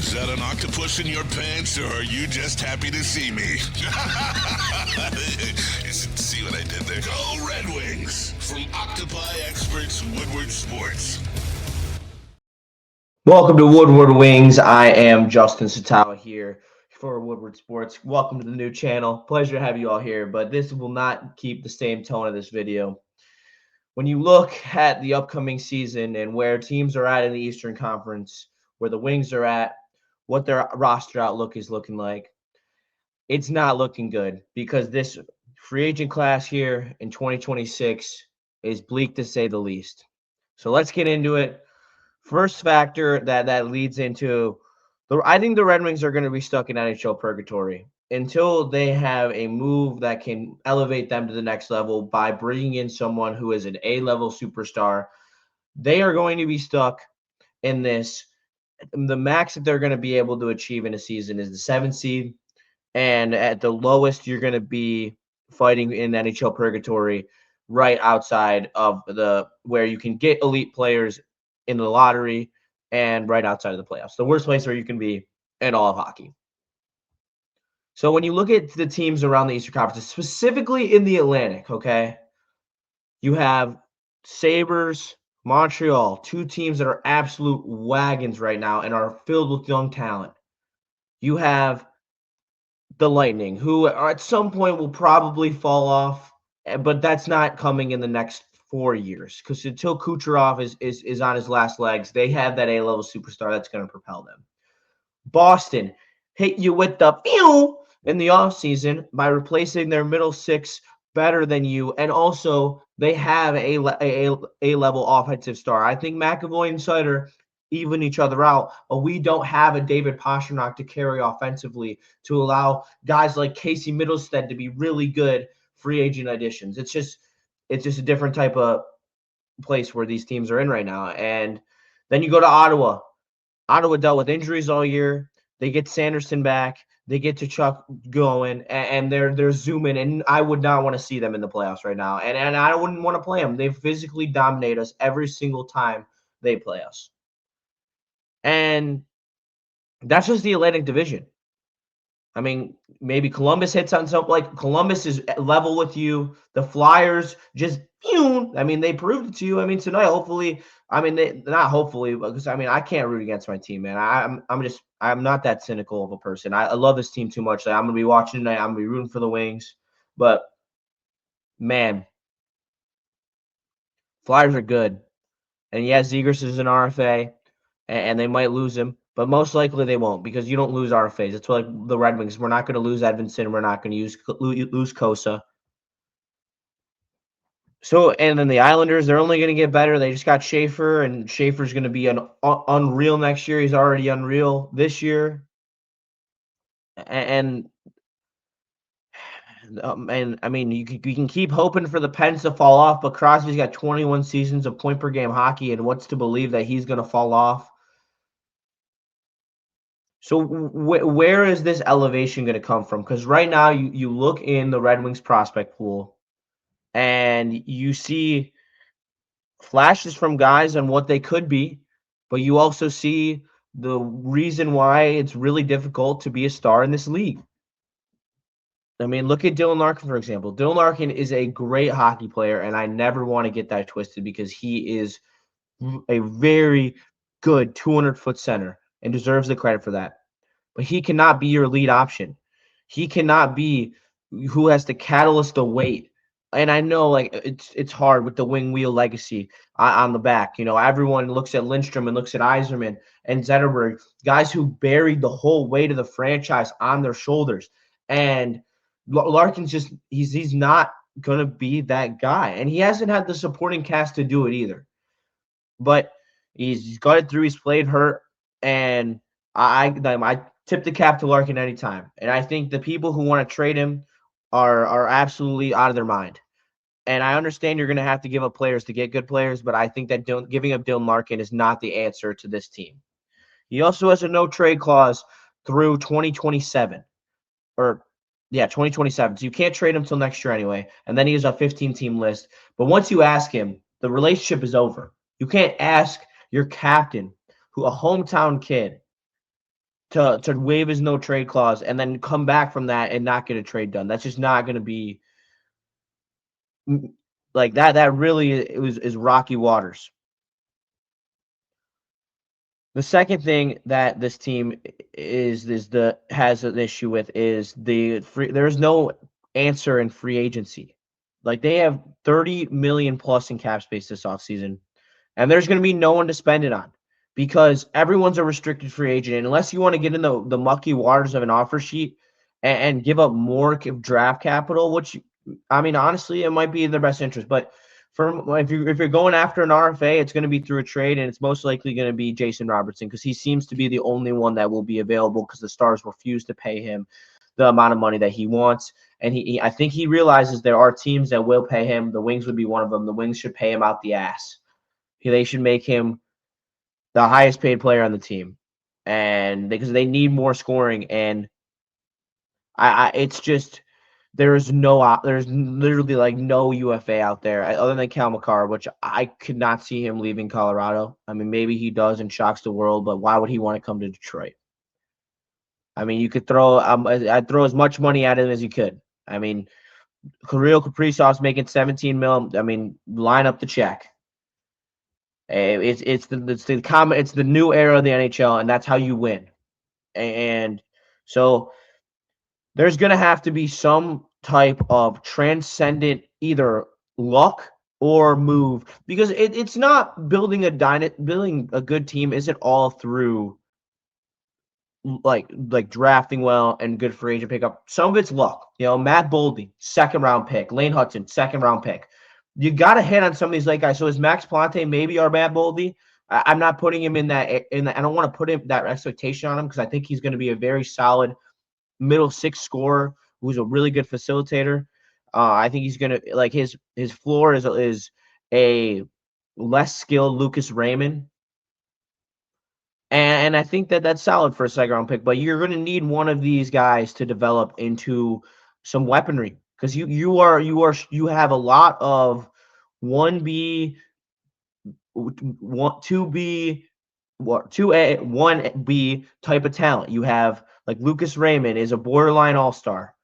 Is that an octopus in your pants, or are you just happy to see me? See what I did there? Go Red Wings! From Octopi Experts Woodward Sports. Welcome to Woodward Wings. I am Justin Satawa here for Woodward Sports. Welcome to the new channel. Pleasure to have you all here, but this will not keep the same tone of this video. When you look at the upcoming season and where teams are at in the Eastern Conference, where the Wings are at, what their roster outlook is looking like, it's not looking good because this free agent class here in 2026 is bleak to say the least. So let's get into it. First factor that leads into I think the Red Wings are going to be stuck in NHL purgatory until they have a move that can elevate them to the next level by bringing in someone who is an A-level superstar. They are going to be stuck in this. The max that they're going to be able to achieve in a season is the 7th seed, and at the lowest, you're going to be fighting in NHL purgatory right outside of where you can get elite players in the lottery and right outside of the playoffs. The worst place where you can be in all of hockey. So when you look at the teams around the Eastern Conference, specifically in the Atlantic, okay, you have Sabres, Montreal, two teams that are absolute wagons right now and are filled with young talent. You have the Lightning, who at some point will probably fall off, but that's not coming in the next 4 years, because until Kucherov is on his last legs, they have that A-level superstar that's going to propel them. Boston hit you with the pew in the offseason by replacing their middle six better than you, and also they have a level offensive star. I think McAvoy and Sutter even each other out, but we don't have a David Pastrnak to carry offensively to allow guys like Casey Middlestead to be really good free agent additions. It's just a different type of place where these teams are in right now. And then you go to Ottawa. Ottawa dealt with injuries all year. They get Sanderson back. They get to Chuck going, and they're zooming. And I would not want to see them in the playoffs right now. And I wouldn't want to play them. They physically dominate us every single time they play us. And that's just the Atlantic Division. I mean, maybe Columbus hits on something. Like Columbus is level with you. The Flyers just, they proved it to you. I mean, tonight, hopefully, not hopefully, because I can't root against my team, man. I'm not that cynical of a person. I love this team too much. Like, I'm gonna be watching tonight. I'm gonna be rooting for the Wings, but man, Flyers are good. And yeah, Zegras is an RFA, and they might lose him. But most likely they won't, because you don't lose RFAs. It's like the Red Wings. We're not going to lose Edvinsson. We're not going to lose Kosa. So, and then the Islanders, they're only going to get better. They just got Schaefer, and Schaefer's going to be unreal next year. He's already unreal this year. And you can keep hoping for the Pens to fall off, but Crosby's got 21 seasons of point-per-game hockey, and what's to believe that he's going to fall off? So where is this elevation going to come from? Because right now you look in the Red Wings prospect pool and you see flashes from guys on what they could be, but you also see the reason why it's really difficult to be a star in this league. I mean, look at Dylan Larkin, for example. Dylan Larkin is a great hockey player, and I never want to get that twisted because he is a very good 200-foot center and deserves the credit for that. But he cannot be your lead option. He cannot be who has to catalyst the weight. And I know, like, it's hard with the wing wheel legacy on the back. You know, everyone looks at Lindstrom and looks at Yzerman and Zetterberg, guys who buried the whole weight of the franchise on their shoulders. And Larkin's just he's not going to be that guy. And he hasn't had the supporting cast to do it either. But he's got it through. He's played hurt. And I tip the cap to Larkin anytime. And I think the people who want to trade him are absolutely out of their mind. And I understand you're going to have to give up players to get good players, but I think that giving up Dylan Larkin is not the answer to this team. He also has a no-trade clause through 2027. 2027. So you can't trade him till next year anyway. And then he has a 15-team list. But once you ask him, the relationship is over. You can't ask your captain, who a hometown kid, to waive his no trade clause and then come back from that and not get a trade done. That's just not going to be like that. That really is rocky waters. The second thing that this team has an issue with is there's no answer in free agency. Like they have 30 million plus in cap space this offseason, and there's going to be no one to spend it on because everyone's a restricted free agent. And unless you want to get in the mucky waters of an offer sheet and give up more draft capital, which I mean, honestly, it might be in their best interest, but if you're going after an RFA, it's going to be through a trade, and it's most likely going to be Jason Robertson because he seems to be the only one that will be available because the Stars refuse to pay him the amount of money that he wants. And I think he realizes there are teams that will pay him. The Wings would be one of them. The Wings should pay him out the ass. They should make him the highest paid player on the team, and because they need more scoring. And it's just. There's literally like no UFA out there other than Cal McCarr, which I could not see him leaving Colorado. I mean, maybe he does and shocks the world, but why would he want to come to Detroit? I mean, you could I'd throw as much money at him as you could. I mean, Kirill Kaprizov's making 17 mil. I mean, line up the check. It's the new era of the NHL, and that's how you win. And so there's going to have to be some type of transcendent either luck or move because it's not building a good team isn't all through like drafting well and good free agent pickup. Some of it's luck. Matt Boldy, second round pick. Lane Hudson, second round pick. You got to hit on some of these late guys. So is Max Plante maybe our Matt Boldy? I'm not putting him in that. I don't want to put him that expectation on him because I think he's going to be a very solid middle six scorer who's a really good facilitator. I think he's gonna like his floor is a less skilled Lucas Raymond, and I think that's solid for a second round pick. But you're gonna need one of these guys to develop into some weaponry because you have a lot of 1B, 2B, 2A, 1B type of talent. You have like Lucas Raymond is a borderline all-star.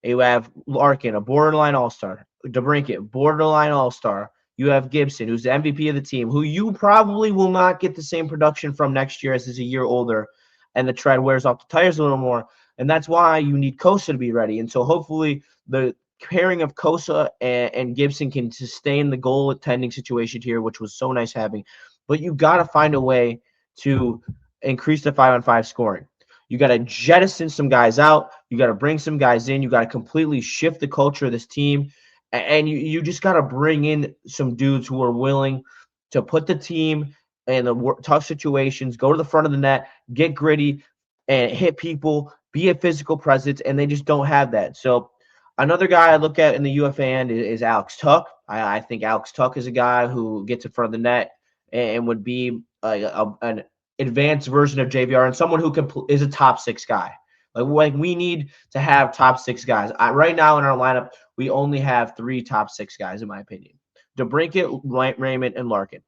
You have Larkin, a borderline all-star. DeBrincat, borderline all-star. You have Gibson, who's the MVP of the team, who you probably will not get the same production from next year as is a year older, and the tread wears off the tires a little more. And that's why you need Kosa to be ready. And so hopefully the pairing of Kosa and Gibson can sustain the goal-tending situation here, which was so nice having. But you got to find a way to increase the 5-on-5 scoring. You got to jettison some guys out. You got to bring some guys in. You got to completely shift the culture of this team. And you just got to bring in some dudes who are willing to put the team in the tough situations, go to the front of the net, get gritty, and hit people, be a physical presence, and they just don't have that. So another guy I look at in the UFA end is Alex Tuck. I think Alex Tuck is a guy who gets in front of the net and would be an advanced version of JVR and someone who is a top 6 guy. Like we need to have top 6 guys. Right now in our lineup, we only have 3 top 6 guys, in my opinion. DeBrincat, Raymond, and Larkin.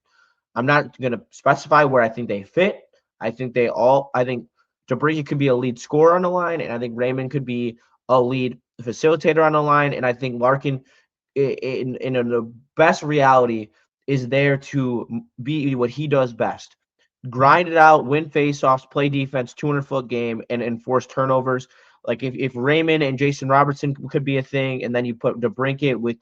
I'm not going to specify where I think they fit. I think DeBrincat could be a lead scorer on the line, and I think Raymond could be a lead facilitator on the line, and I think Larkin, in the best reality, is there to be what he does best. Grind it out, win faceoffs, play defense, 200-foot game, and enforce turnovers. Like if Raymond and Jason Robertson could be a thing, and then you put DeBrincat with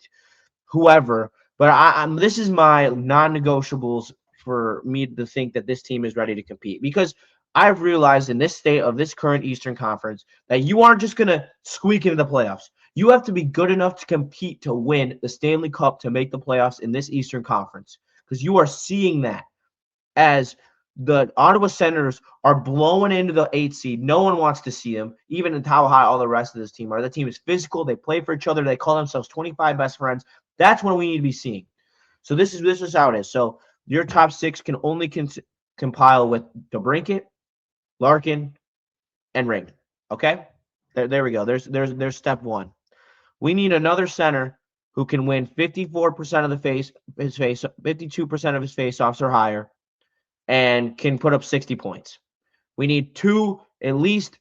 whoever. But this is my non-negotiables for me to think that this team is ready to compete because I've realized in this state of this current Eastern Conference that you aren't just going to squeak into the playoffs. You have to be good enough to compete to win the Stanley Cup to make the playoffs in this Eastern Conference because you are seeing that as the Ottawa Senators are blowing into the 8th seed. No one wants to see them, even in how high all the rest of this team are. The team is physical. They play for each other. They call themselves 25 best friends. That's what we need to be seeing. So this is how it is. So your top 6 can only compile with DeBrincat, Larkin, and Raymond. Okay? There we go. There's step 1. We need another center who can win 54% of 52% of his faceoffs or higher, and can put up 60 points. We need 2 at least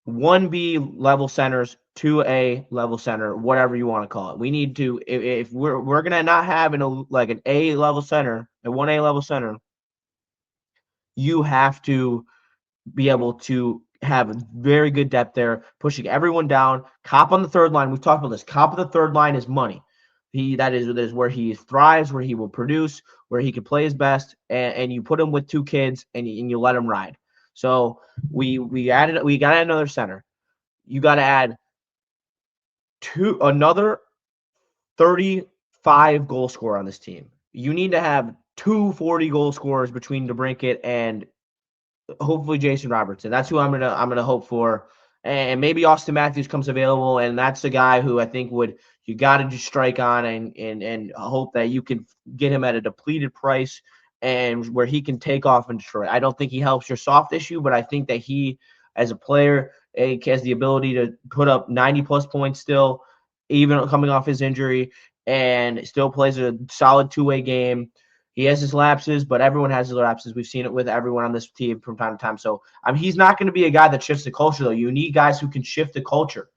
1B level centers, 2A level center, whatever you want to call it. We need to, if we're gonna not have an A level center, a 1A level center, you have to be able to have very good depth there, pushing everyone down. Cop on the third line. We've talked about this. Cop on the third line is money. That is where he thrives, where he will produce, where he can play his best, and you put him with two kids and you let him ride. So we got another center. You got to add another 35 goal scorer on this team. You need to have 240 goal scorers between DeBrincat and hopefully Jason Robertson. That's who I'm gonna hope for. And maybe Austin Matthews comes available, and that's the guy who I think you got to just strike on and hope that you can get him at a depleted price and where he can take off in Detroit. I don't think he helps your soft issue, but I think that he, as a player, has the ability to put up 90-plus points still, even coming off his injury, and still plays a solid two-way game. He has his lapses, but everyone has his lapses. We've seen it with everyone on this team from time to time. So he's not going to be a guy that shifts the culture, though. You need guys who can shift the culture.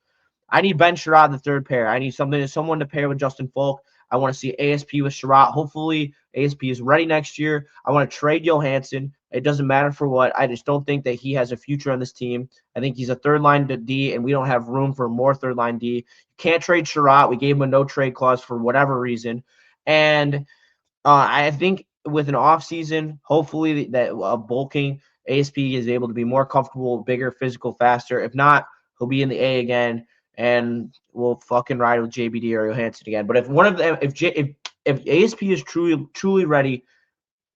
I need Ben Sherratt in the third pair. I need someone to pair with Justin Falk. I want to see ASP with Sherratt. Hopefully, ASP is ready next year. I want to trade Johansson. It doesn't matter for what. I just don't think that he has a future on this team. I think he's a third-line D, and we don't have room for more third-line D. You can't trade Sherratt. We gave him a no-trade clause for whatever reason. And I think with an off season, hopefully that bulking ASP is able to be more comfortable, bigger, physical, faster. If not, he'll be in the A again, and we'll fucking ride with JBD or Johansson again. But if one of them, if ASP is truly ready,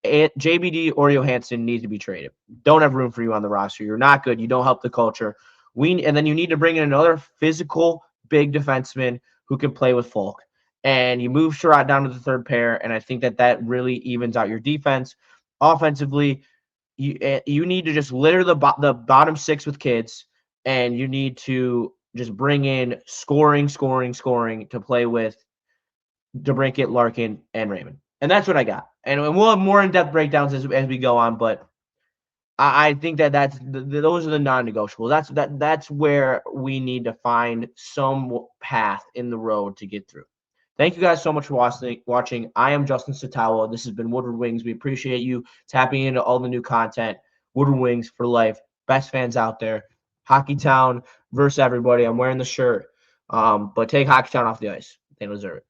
JBD or Johansson need to be traded. Don't have room for you on the roster. You're not good. You don't help the culture. And then you need to bring in another physical, big defenseman who can play with Falk. And you move Sherratt down to the third pair, and I think that really evens out your defense. Offensively, you need to just litter the bottom six with kids, and you need to just bring in scoring to play with DeBrincat, Larkin, and Raymond. And that's what I got. And we'll have more in-depth breakdowns as we go on, but I think those are the non-negotiables. That's where we need to find some path in the road to get through. Thank you guys so much for watching. I am Justin Satawa. This has been Woodward Wings. We appreciate you tapping into all the new content. Woodward Wings for life. Best fans out there. Hockey Town versus everybody. I'm wearing the shirt. But take Hockey Town off the ice. They deserve it.